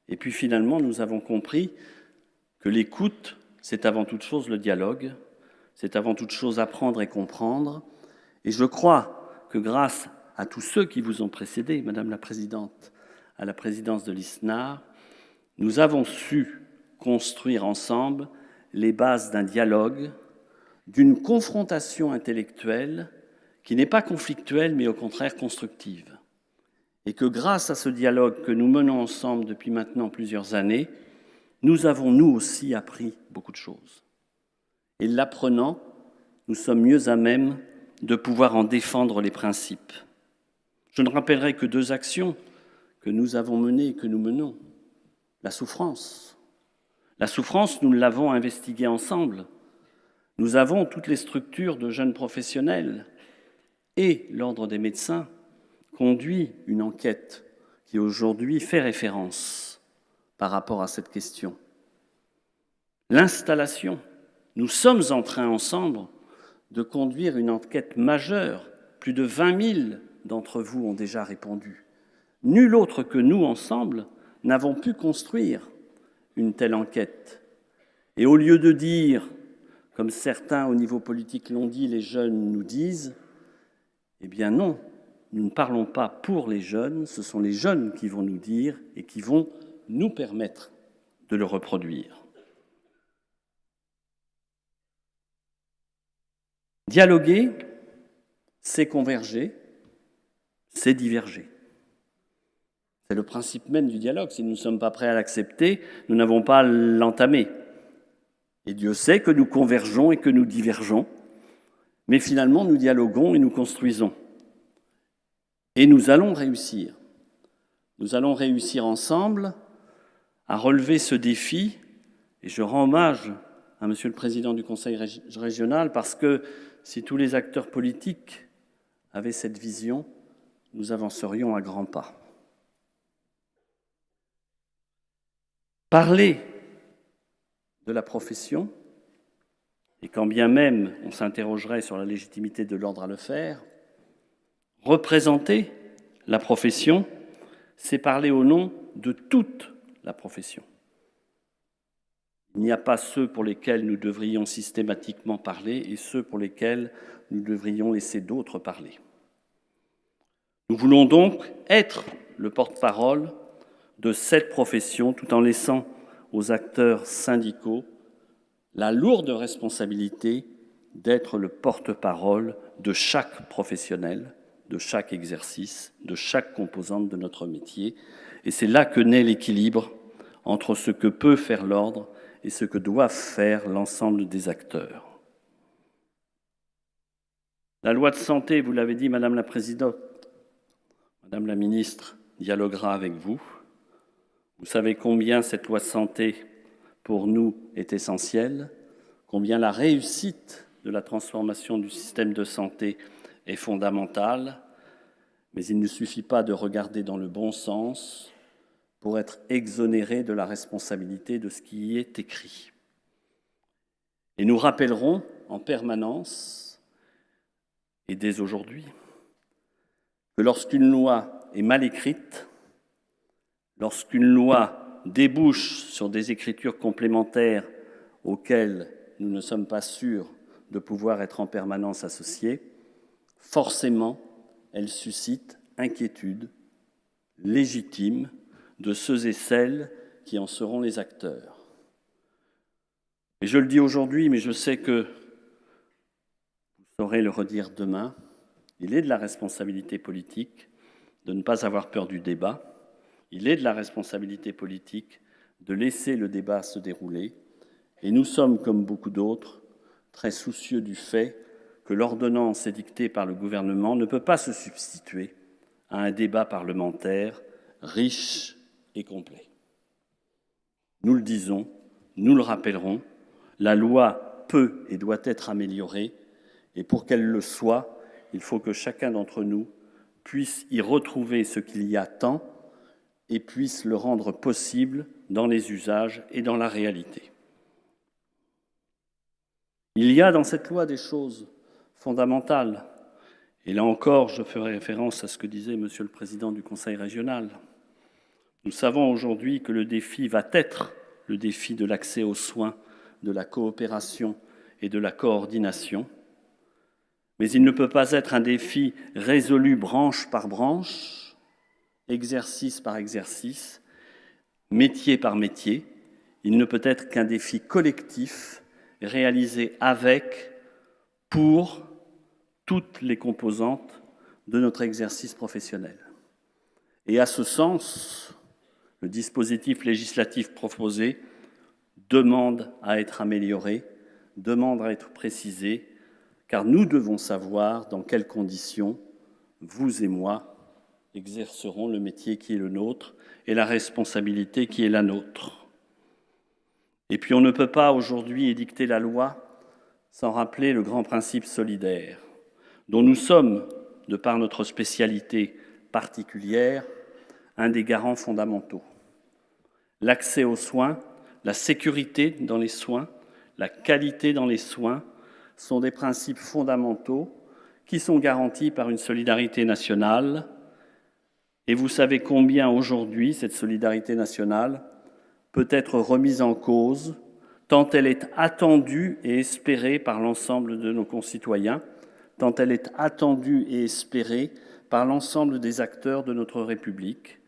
Et puis finalement, nous avons compris que l'écoute, c'est avant toute chose le dialogue, c'est avant toute chose apprendre et comprendre. Et je crois que grâce à tous ceux qui vous ont précédé, Madame la Présidente, à la présidence de l'ISNAR, nous avons su construire ensemble les bases d'un dialogue, d'une confrontation intellectuelle qui n'est pas conflictuelle, mais au contraire constructive. Et que grâce à ce dialogue que nous menons ensemble depuis maintenant plusieurs années, nous avons nous aussi appris beaucoup de choses. Et l'apprenant, nous sommes mieux à même de pouvoir en défendre les principes. Je ne rappellerai que 2 actions que nous avons menées et que nous menons. La souffrance. La souffrance, nous l'avons investiguée ensemble. Nous avons toutes les structures de jeunes professionnels et l'Ordre des médecins conduit une enquête qui aujourd'hui fait référence par rapport à cette question. L'installation. Nous sommes en train ensemble de conduire une enquête majeure. Plus de 20 000 d'entre vous ont déjà répondu. Nul autre que nous, ensemble, n'avons pu construire une telle enquête. Et au lieu de dire, comme certains au niveau politique l'ont dit, les jeunes nous disent, eh bien non, nous ne parlons pas pour les jeunes, ce sont les jeunes qui vont nous dire et qui vont nous permettre de le reproduire. Dialoguer, c'est converger, c'est diverger. C'est le principe même du dialogue. Si nous ne sommes pas prêts à l'accepter, nous n'avons pas à l'entamer. Et Dieu sait que nous convergeons et que nous divergeons, mais finalement nous dialoguons et nous construisons. Et nous allons réussir. Nous allons réussir ensemble à relever ce défi. Et je rends hommage à Monsieur le Président du Conseil régional parce que si tous les acteurs politiques avaient cette vision, nous avancerions à grands pas. Parler de la profession, et quand bien même on s'interrogerait sur la légitimité de l'ordre à le faire, représenter la profession, c'est parler au nom de toute la profession. Il n'y a pas ceux pour lesquels nous devrions systématiquement parler et ceux pour lesquels nous devrions laisser d'autres parler. Nous voulons donc être le porte-parole de cette profession tout en laissant aux acteurs syndicaux la lourde responsabilité d'être le porte-parole de chaque professionnel, de chaque exercice, de chaque composante de notre métier. Et c'est là que naît l'équilibre entre ce que peut faire l'ordre et ce que doivent faire l'ensemble des acteurs. La loi de santé, vous l'avez dit, Madame la Présidente, Madame la Ministre, dialoguera avec vous. Vous savez combien cette loi de santé, pour nous, est essentielle, combien la réussite de la transformation du système de santé est fondamentale, mais il ne suffit pas de regarder dans le bon sens pour être exonéré de la responsabilité de ce qui y est écrit. Et nous rappellerons en permanence, et dès aujourd'hui, que lorsqu'une loi est mal écrite, lorsqu'une loi débouche sur des écritures complémentaires auxquelles nous ne sommes pas sûrs de pouvoir être en permanence associés, forcément, elle suscite inquiétude légitime de ceux et celles qui en seront les acteurs. Et je le dis aujourd'hui, mais je sais que vous saurez le redire demain, il est de la responsabilité politique de ne pas avoir peur du débat, il est de la responsabilité politique de laisser le débat se dérouler, et nous sommes, comme beaucoup d'autres, très soucieux du fait que l'ordonnance édictée par le gouvernement ne peut pas se substituer à un débat parlementaire riche et complet. Nous le disons, nous le rappellerons, la loi peut et doit être améliorée, et pour qu'elle le soit, il faut que chacun d'entre nous puisse y retrouver ce qu'il y a tant et puisse le rendre possible dans les usages et dans la réalité. Il y a dans cette loi des choses fondamentales. Et là encore, je ferai référence à ce que disait Monsieur le Président du Conseil régional. Nous savons aujourd'hui que le défi va être le défi de l'accès aux soins, de la coopération et de la coordination. Mais il ne peut pas être un défi résolu branche par branche, exercice par exercice, métier par métier. Il ne peut être qu'un défi collectif réalisé avec, pour toutes les composantes de notre exercice professionnel. Et à ce sens, le dispositif législatif proposé demande à être amélioré, demande à être précisé, car nous devons savoir dans quelles conditions vous et moi exercerons le métier qui est le nôtre et la responsabilité qui est la nôtre. Et puis on ne peut pas aujourd'hui édicter la loi sans rappeler le grand principe solidaire, dont nous sommes, de par notre spécialité particulière, un des garants fondamentaux. L'accès aux soins, la sécurité dans les soins, la qualité dans les soins sont des principes fondamentaux qui sont garantis par une solidarité nationale. Et vous savez combien aujourd'hui cette solidarité nationale peut être remise en cause, tant elle est attendue et espérée par l'ensemble de nos concitoyens, tant elle est attendue et espérée par l'ensemble des acteurs de notre République.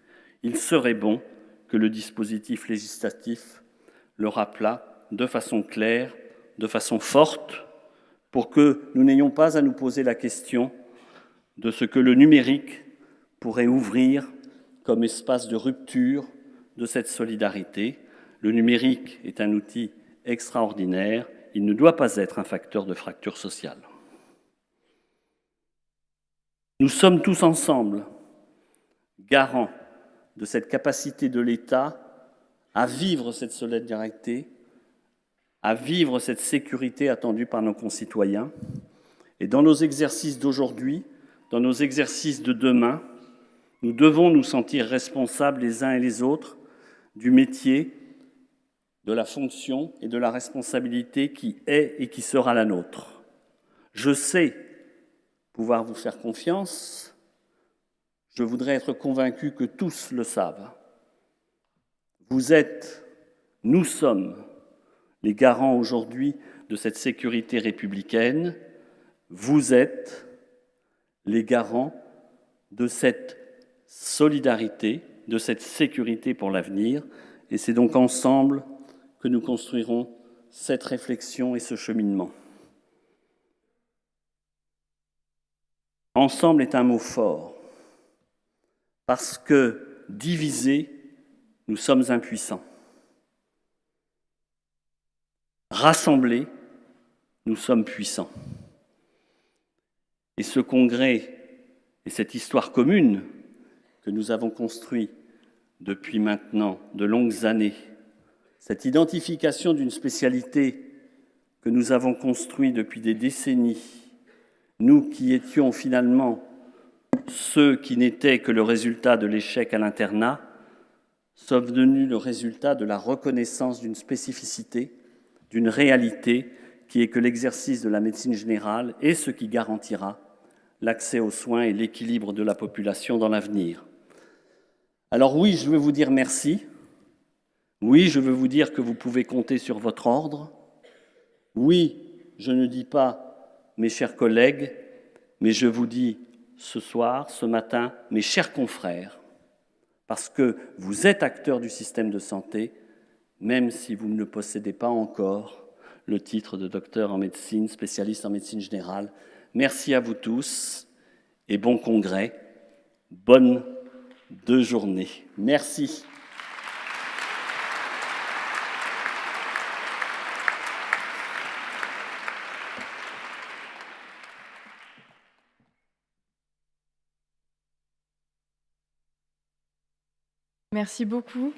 Il serait bon que le dispositif législatif le rappelât de façon claire, de façon forte, pour que nous n'ayons pas à nous poser la question de ce que le numérique pourrait ouvrir comme espace de rupture de cette solidarité. Le numérique est un outil extraordinaire, il ne doit pas être un facteur de fracture sociale. Nous sommes tous ensemble garants de cette capacité de l'État à vivre cette solidarité, à vivre cette sécurité attendue par nos concitoyens. Et dans nos exercices d'aujourd'hui, dans nos exercices de demain, nous devons nous sentir responsables les uns et les autres du métier, de la fonction et de la responsabilité qui est et qui sera la nôtre. Je sais pouvoir vous faire confiance. Je voudrais être convaincu que tous le savent. Vous êtes, nous sommes les garants aujourd'hui de cette sécurité républicaine. Vous êtes les garants de cette solidarité, de cette sécurité pour l'avenir. Et c'est donc ensemble que nous construirons cette réflexion et ce cheminement. Ensemble est un mot fort, parce que divisés, nous sommes impuissants. Rassemblés, nous sommes puissants. Et ce congrès et cette histoire commune que nous avons construit depuis maintenant de longues années, cette identification d'une spécialité que nous avons construite depuis des décennies, nous qui étions finalement ceux qui n'étaient que le résultat de l'échec à l'internat, sont devenus le résultat de la reconnaissance d'une spécificité, d'une réalité qui est que l'exercice de la médecine générale est ce qui garantira l'accès aux soins et l'équilibre de la population dans l'avenir. Alors oui, je veux vous dire merci. Oui, je veux vous dire que vous pouvez compter sur votre ordre. Oui, je ne dis pas, mes chers collègues, mais je vous dis ce soir, ce matin, mes chers confrères, parce que vous êtes acteurs du système de santé, même si vous ne possédez pas encore le titre de docteur en médecine, spécialiste en médecine générale. Merci à vous tous et bon congrès, bonne 2 journées. Merci. Merci beaucoup.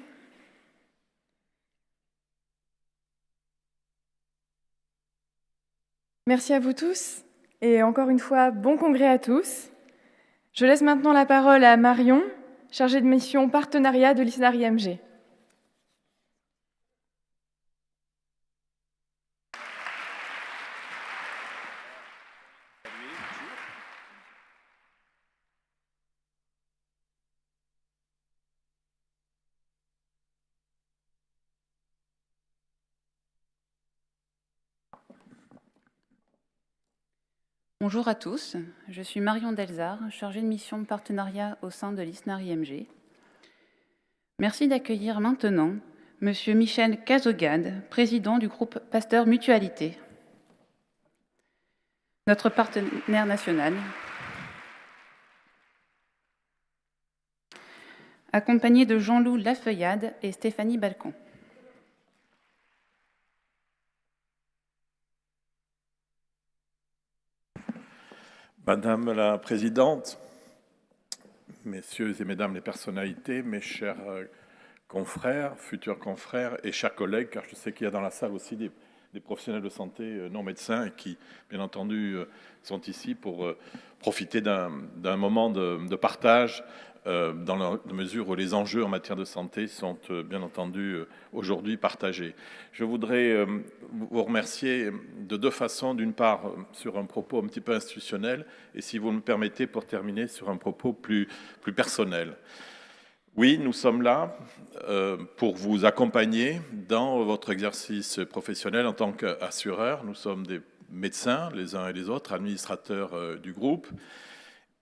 Merci à vous tous et encore une fois, bon congrès à tous. Je laisse maintenant la parole à Marion, chargée de mission partenariat de l'ISNAR-IMG. Bonjour à tous, je suis Marion Delzard, chargée de mission partenariat au sein de l'ISNAR-IMG. Merci d'accueillir maintenant Monsieur Michel Cazogade, président du groupe Pasteur Mutualité, notre partenaire national, accompagné de Jean-Loup Lafeuillade et Stéphanie Balcon. Madame la Présidente, Messieurs et Mesdames les personnalités, mes chers confrères, futurs confrères et chers collègues, car je sais qu'il y a dans la salle aussi des professionnels de santé non médecins et qui, bien entendu, sont ici pour profiter d'un moment de partage dans la mesure où les enjeux en matière de santé sont bien entendu aujourd'hui partagés. Je voudrais vous remercier de 2 façons. D'une part, sur un propos un petit peu institutionnel, et si vous me permettez, pour terminer, sur un propos plus personnel. Oui, nous sommes là pour vous accompagner dans votre exercice professionnel en tant qu'assureur. Nous sommes des médecins, les uns et les autres, administrateurs du groupe.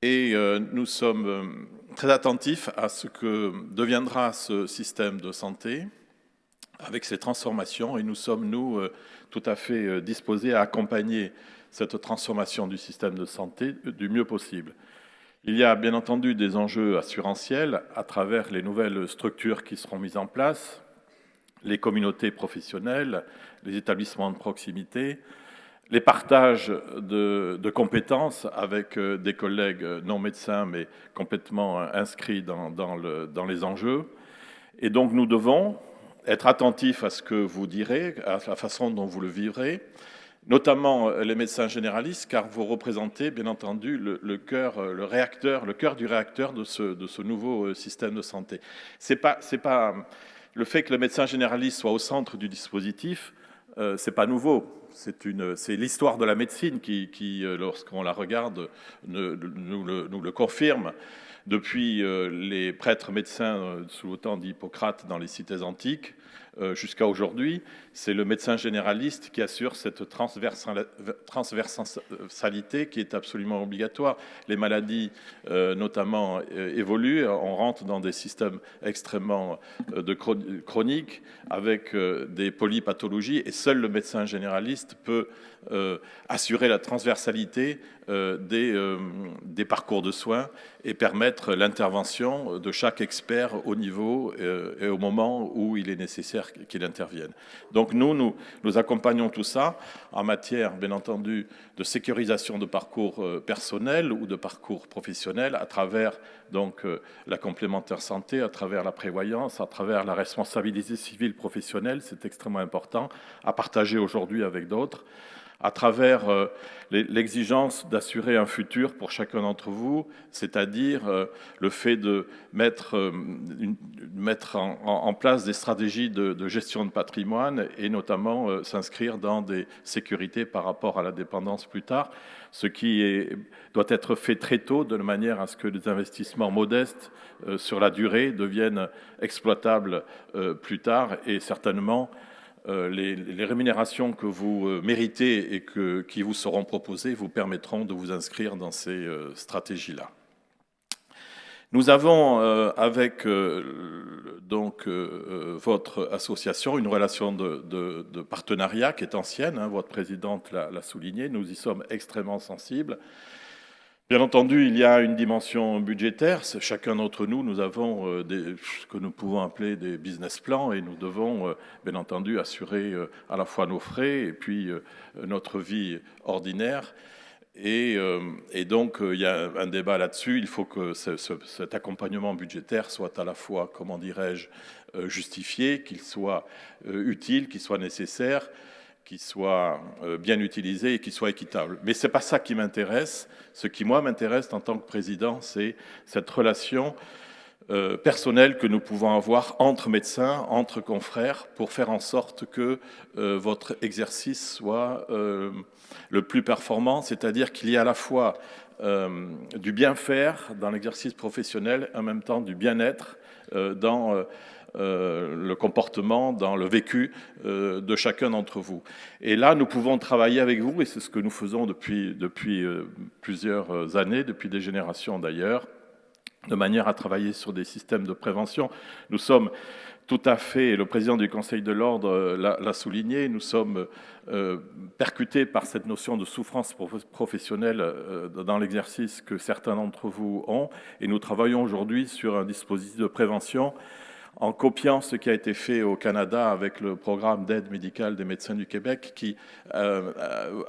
Et nous sommes très attentifs à ce que deviendra ce système de santé avec ces transformations. Et nous sommes, nous, tout à fait disposés à accompagner cette transformation du système de santé du mieux possible. Il y a bien entendu des enjeux assurantiels à travers les nouvelles structures qui seront mises en place, les communautés professionnelles, les établissements de proximité, les partages de compétences avec des collègues non médecins, mais complètement inscrits dans les enjeux. Et donc nous devons être attentifs à ce que vous direz, à la façon dont vous le vivrez, notamment les médecins généralistes, car vous représentez bien entendu le cœur du réacteur de ce nouveau système de santé. C'est pas le fait que le médecin généraliste soit au centre du dispositif, c'est pas nouveau. C'est l'histoire de la médecine qui lorsqu'on la regarde, nous le confirme. Depuis les prêtres médecins sous le temps d'Hippocrate dans les cités antiques jusqu'à aujourd'hui, c'est le médecin généraliste qui assure cette transversalité qui est absolument obligatoire. Les maladies, notamment, évoluent. On rentre dans des systèmes extrêmement chroniques avec des polypathologies et seul le médecin généraliste peut assurer la transversalité des parcours de soins et permettre l'intervention de chaque expert au niveau et au moment où il est nécessaire qu'il intervienne. Donc nous accompagnons tout ça en matière, bien entendu, de sécurisation de parcours personnels ou de parcours professionnels à travers donc la complémentaire santé, à travers la prévoyance, à travers la responsabilité civile professionnelle, c'est extrêmement important, à partager aujourd'hui avec d'autres, à travers l'exigence d'assurer un futur pour chacun d'entre vous, c'est-à-dire le fait de mettre en place des stratégies de gestion de patrimoine et notamment s'inscrire dans des sécurités par rapport à la dépendance plus tard, ce qui doit être fait très tôt de manière à ce que les investissements modestes sur la durée deviennent exploitables plus tard et certainement les rémunérations que vous méritez et qui vous seront proposées vous permettront de vous inscrire dans ces stratégies-là. Nous avons avec votre association une relation de partenariat qui est ancienne, hein, votre présidente l'a souligné, nous y sommes extrêmement sensibles. Bien entendu, il y a une dimension budgétaire. Chacun d'entre nous avons ce que nous pouvons appeler des business plans et nous devons, bien entendu, assurer à la fois nos frais et puis notre vie ordinaire. Et donc, il y a un débat là-dessus. Il faut que cet accompagnement budgétaire soit à la fois, comment dirais-je, justifié, qu'il soit utile, qu'il soit nécessaire, qu'il soit bien utilisé et qu'il soit équitable. Mais ce n'est pas ça qui m'intéresse. Ce qui, moi, m'intéresse en tant que président, c'est cette relation personnelle que nous pouvons avoir entre médecins, entre confrères, pour faire en sorte que votre exercice soit le plus performant, c'est-à-dire qu'il y ait à la fois du bien-faire dans l'exercice professionnel, en même temps du bien-être dans le comportement, dans le vécu de chacun d'entre vous. Et là, nous pouvons travailler avec vous, et c'est ce que nous faisons depuis plusieurs années, depuis des générations d'ailleurs, de manière à travailler sur des systèmes de prévention. Nous sommes tout à fait, et le président du Conseil de l'Ordre l'a souligné, nous sommes percutés par cette notion de souffrance professionnelle dans l'exercice que certains d'entre vous ont, et nous travaillons aujourd'hui sur un dispositif de prévention en copiant ce qui a été fait au Canada avec le programme d'aide médicale des médecins du Québec qui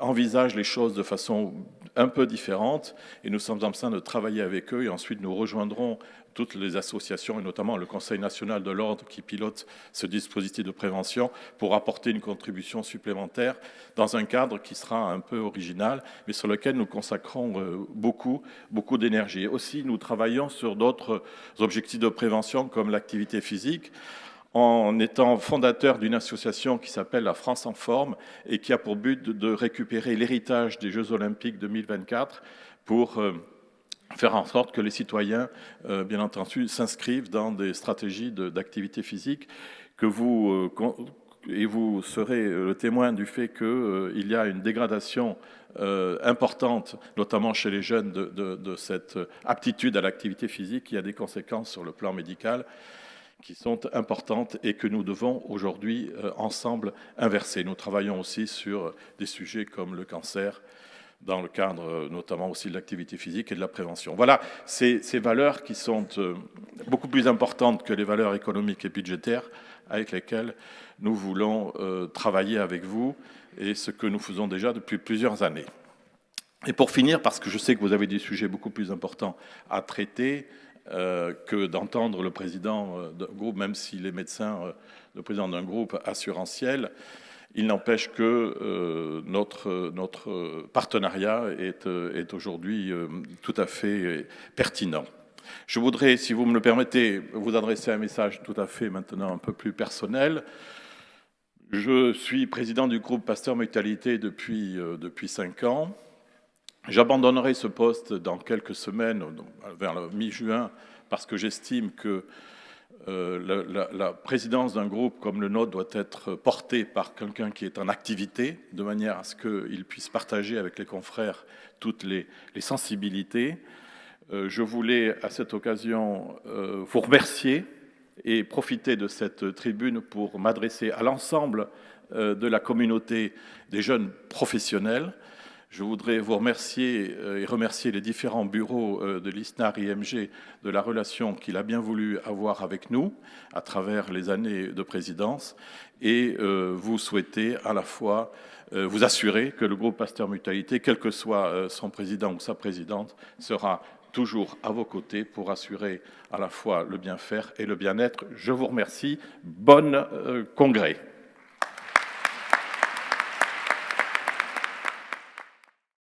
envisage les choses de façon un peu différente et nous sommes en train de travailler avec eux et ensuite nous rejoindrons toutes les associations et notamment le Conseil national de l'ordre qui pilote ce dispositif de prévention pour apporter une contribution supplémentaire dans un cadre qui sera un peu original mais sur lequel nous consacrons beaucoup d'énergie. Aussi, nous travaillons sur d'autres objectifs de prévention comme l'activité physique en étant fondateur d'une association qui s'appelle la France en forme et qui a pour but de récupérer l'héritage des Jeux olympiques 2024 pour faire en sorte que les citoyens, bien entendu, s'inscrivent dans des stratégies d'activité physique et vous serez le témoin du fait qu'il y a une dégradation importante, notamment chez les jeunes, de cette aptitude à l'activité physique qui a des conséquences sur le plan médical qui sont importantes et que nous devons aujourd'hui ensemble inverser. Nous travaillons aussi sur des sujets comme le cancer, dans le cadre notamment aussi de l'activité physique et de la prévention. Voilà ces valeurs qui sont beaucoup plus importantes que les valeurs économiques et budgétaires avec lesquelles nous voulons travailler avec vous et ce que nous faisons déjà depuis plusieurs années. Et pour finir, parce que je sais que vous avez des sujets beaucoup plus importants à traiter que d'entendre le président d'un groupe, même s'il est médecin, le président d'un groupe assurantiel, il n'empêche que notre partenariat est aujourd'hui tout à fait pertinent. Je voudrais, si vous me le permettez, vous adresser un message tout à fait maintenant un peu plus personnel. Je suis président du groupe Pasteur Mutualité depuis 5 ans. J'abandonnerai ce poste dans quelques semaines, vers la mi-juin, parce que j'estime que la présidence d'un groupe comme le nôtre doit être portée par quelqu'un qui est en activité, de manière à ce qu'il puisse partager avec les confrères toutes les sensibilités. Je voulais à cette occasion vous remercier et profiter de cette tribune pour m'adresser à l'ensemble de la communauté des jeunes professionnels. Je voudrais vous remercier et remercier les différents bureaux de l'ISNAR-IMG de la relation qu'il a bien voulu avoir avec nous à travers les années de présidence et vous souhaiter à la fois vous assurer que le groupe Pasteur Mutualité, quel que soit son président ou sa présidente, sera toujours à vos côtés pour assurer à la fois le bien faire et le bien-être. Je vous remercie. Bon congrès.